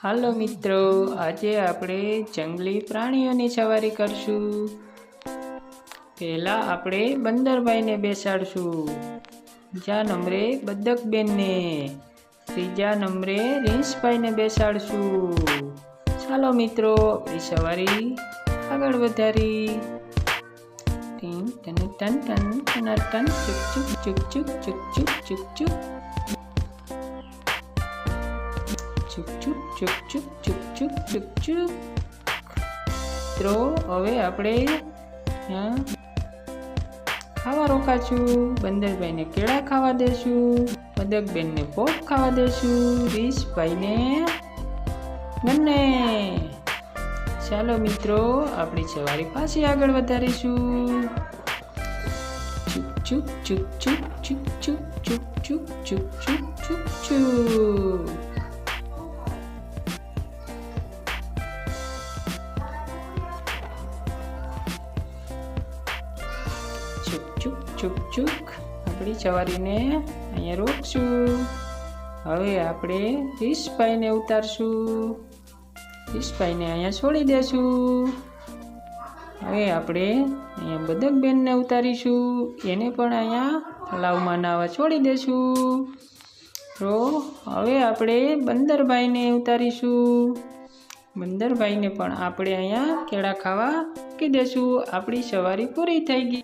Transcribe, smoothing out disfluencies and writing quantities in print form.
હાલો મિત્રો, આજે આપણે જંગલી પ્રાણીઓની સવારી કરશું। પહેલા આપણે બંદરભાઈને બેસાડશું, બીજા નંબરે બદકબેનને, ત્રીજા નંબરે રીંછભાઈને બેસાડશું। ચાલો મિત્રો, આપણી સવારી આગળ વધારી। ટન ટન ટન ટન ટન ચુક ચુક ચુક ચુક ચુક ચુક ચુક ચુક ચુક ચુક ચુક ચુક ચુક ચુક ચુક ચુક। મિત્રો હવે આપણે ખાવા રોકાશું। બંદરભાઈને કેળા ખાવા દેશું, બદકબેનને પોપ ખાવા દેશું, રીંછભાઈને ગન્ને। ચાલો મિત્રો, આપણી સવારી પાછી આગળ વધારીશું। ચુક ચુક ચુક ચુક ચુક ચુક ચુક ચુક ચુક ચુક ચુક ચુક। ચુક ચુક ચુક ચુક આપણી સવારીને અહીંયા રોકશું। હવે આપણે રીંછભાઈને ઉતારશું, રીંછભાઈને અહીંયા છોડી દેશું। હવે આપણે અહીંયા બદકબેનને ઉતારીશું, એને પણ અહીંયા તળાવમાં નાહવા છોડી દેશું। તો હવે આપણે બંદરભાઈને ઉતારીશું, બંદરભાઈને પણ આપણે અહીંયા કેળા ખાવા મૂકી દેશું। આપણી સવારી પૂરી થઈ ગઈ।